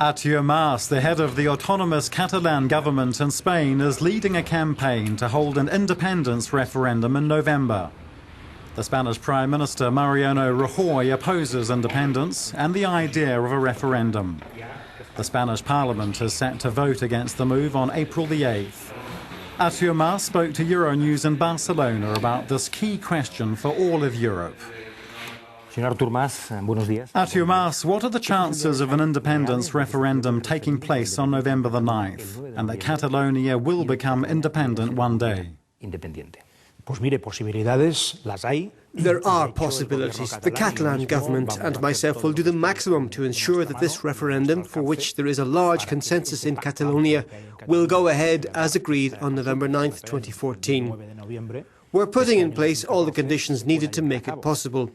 Artur Mas, the head of the autonomous Catalan government in Spain, is leading a campaign to hold an independence referendum in November. The Spanish Prime Minister Mariano Rajoy opposes independence and the idea of a referendum. The Spanish Parliament is set to vote against the move on April the 8th. Artur Mas spoke to Euronews in Barcelona about this key question for all of Europe. Artur Mas, buenos días. Artur Mas, what are the chances of an independence referendum taking place on November the 9th and that Catalonia will become independent one day? There are possibilities. The Catalan government and myself will do the maximum to ensure that this referendum, for which there is a large consensus in Catalonia, will go ahead as agreed on November 9th, 2014. We're putting in place all the conditions needed to make it possible.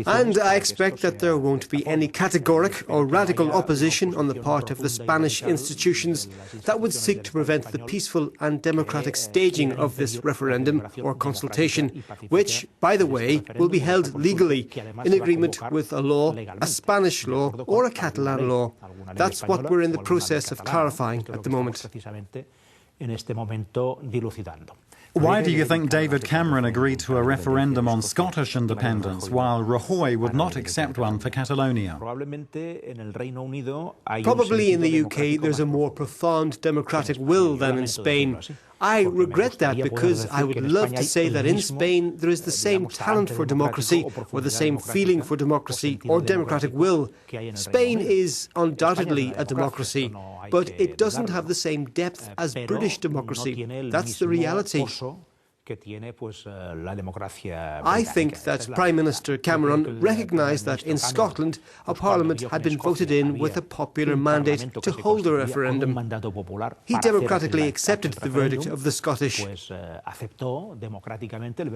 And I expect that there won't be any categoric or radical opposition on the part of the Spanish institutions that would seek to prevent the peaceful and democratic staging of this referendum or consultation, which, by the way, will be held legally in agreement with a law, a Spanish law or a Catalan law. That's what we're in the process of clarifying at the moment. Why do you think David Cameron agreed to a referendum on Scottish independence while Rajoy would not accept one for Catalonia? Probably in the UK there's a more profound democratic will than in Spain. I regret that because I would love to say that in Spain there is the same talent for democracy or the same feeling for democracy or democratic will. Spain is undoubtedly a democracy, but it doesn't have the same depth as British democracy. That's the reality. I think that Prime Minister Cameron recognised that in Scotland a parliament had been voted in with a popular mandate to hold a referendum. He democratically accepted the verdict of the Scottish.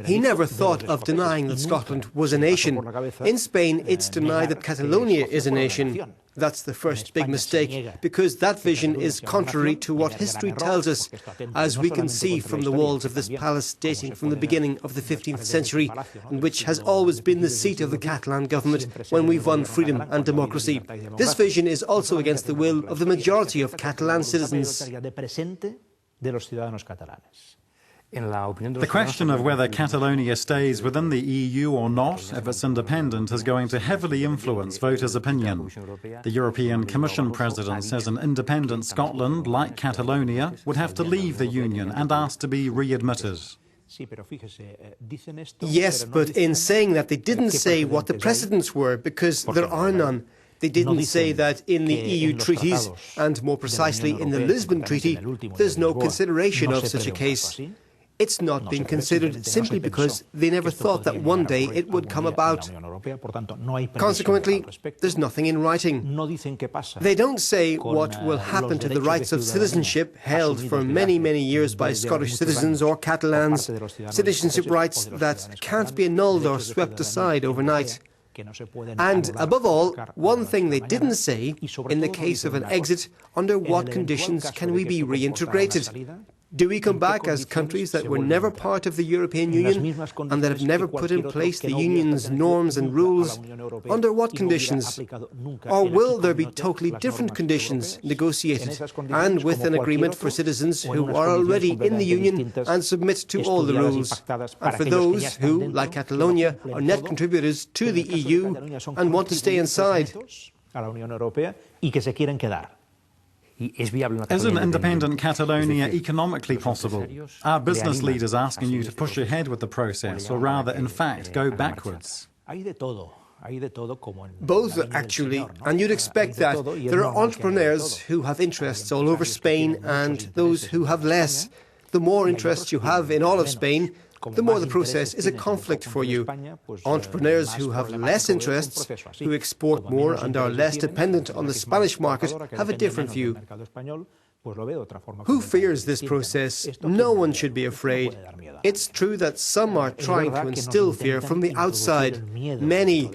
He never thought of denying that Scotland was a nation. In Spain, it's denied that Catalonia is a nation. That's the first big mistake, because that vision is contrary to what history tells us, as we can see from the walls of this palace dating from the beginning of the 15th century, and which has always been the seat of the Catalan government when we won freedom and democracy. This vision is also against the will of the majority of Catalan citizens. The question of whether Catalonia stays within the EU or not, if it's independent, is going to heavily influence voters' opinion. The European Commission President says an independent Scotland, like Catalonia, would have to leave the Union and ask to be readmitted. Yes, but in saying that, they didn't say what the precedents were, because there are none. They didn't say that in the EU treaties, and more precisely in the Lisbon Treaty, there's no consideration of such a case. It's not being considered simply because they never thought that one day it would come about. Consequently, there's nothing in writing. They don't say what will happen to the rights of citizenship held for many, many years by Scottish citizens or Catalans, citizenship rights that can't be annulled or swept aside overnight. And above all, one thing they didn't say, in the case of an exit, under what conditions can we be reintegrated? Do we come back as countries that were never part of the European Union and that have never put in place the Union's norms and rules? Under what conditions? Or will there be totally different conditions negotiated and with an agreement for citizens who are already in the Union and submit to all the rules? And for those who, like Catalonia, are net contributors to the EU and want to stay inside? Is an independent Catalonia economically possible? Are business leaders asking you to push ahead with the process, or rather, in fact, go backwards? Both, actually, and you'd expect that. There are entrepreneurs who have interests all over Spain and those who have less. The more interests you have in all of Spain, the more the process is a conflict for you. Entrepreneurs who have less interests, who export more and are less dependent on the Spanish market, have a different view. Who fears this process? No one should be afraid. It's true that some are trying to instill fear from the outside. Many,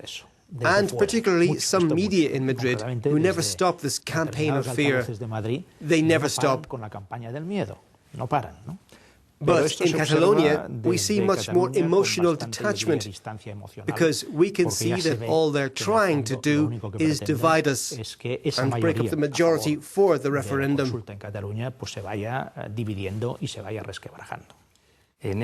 and particularly some media in Madrid, who never stop this campaign of fear. They never stop. But in Catalonia, we see much more emotional detachment because we can see that all they're trying to do is divide us and break up the majority for the referendum. In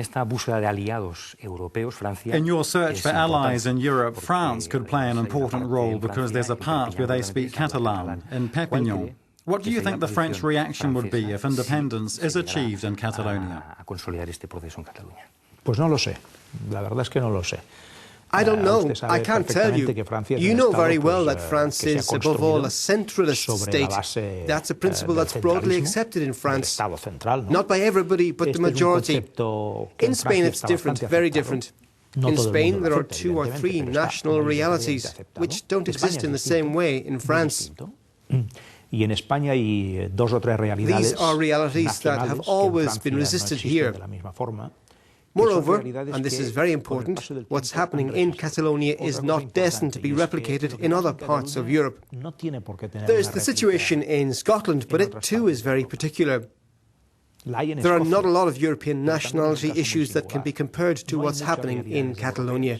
your search for allies in Europe, France could play an important role because there's a part where they speak Catalan, in Perpignan. What do you think the French reaction would be if independence is achieved in Catalonia? Pues no lo sé. La verdad es que no lo sé. I don't know. I can't tell you. You know very well that France is, above all, a centralist state. That's a principle that's broadly accepted in France. Not by everybody, but the majority. In Spain, it's different, very different. In Spain, there are 2 or 3 national realities, which don't exist in the same way in France. These are realities that have always been resisted here. Moreover, and this is very important, what's happening in Catalonia is not destined to be replicated in other parts of Europe. There's the situation in Scotland, but it too is very particular. There are not a lot of European nationality issues that can be compared to what's happening in Catalonia.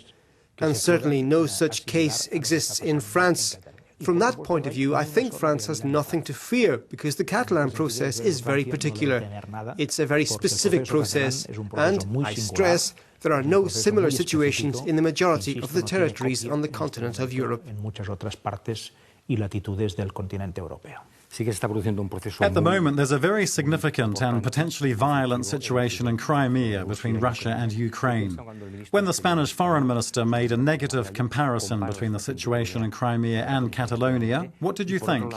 And certainly no such case exists in France. From that point of view, I think France has nothing to fear, because the Catalan process is very particular. It's a very specific process, and, I stress, there are no similar situations in the majority of the territories on the continent of Europe. At the moment, there's a very significant and potentially violent situation in Crimea between Russia and Ukraine. When the Spanish foreign minister made a negative comparison between the situation in Crimea and Catalonia, what did you think?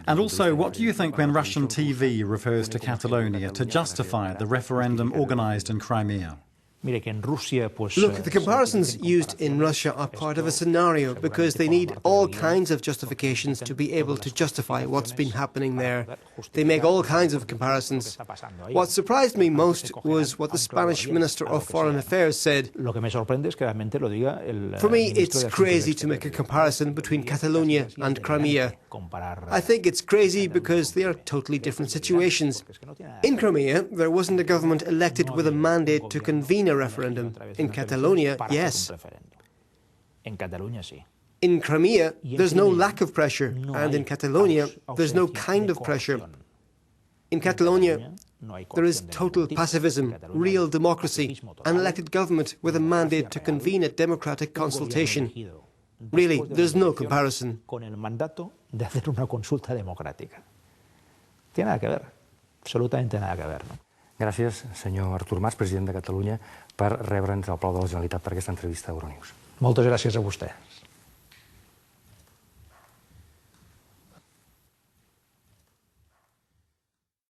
And also, what do you think when Russian TV refers to Catalonia to justify the referendum organized in Crimea? Look, the comparisons used in Russia are part of a scenario because they need all kinds of justifications to be able to justify what's been happening there. They make all kinds of comparisons. What surprised me most was what the Spanish Minister of Foreign Affairs said. For me, it's crazy to make a comparison between Catalonia and Crimea. I think it's crazy because they are totally different situations. In Crimea, there wasn't a government elected with a mandate to convene a referendum. In Catalonia, yes. In Crimea, there's no lack of pressure, and in Catalonia, there's no kind of pressure. In Catalonia, there is total pacifism, real democracy, an elected government with a mandate to convene a democratic consultation. Really, there's no comparison. Gràcies, senyor Artur Mas, president de Catalunya, per rebre'ns al Palau de la Generalitat per aquesta entrevista a Euronews. Moltes gràcies a vostè.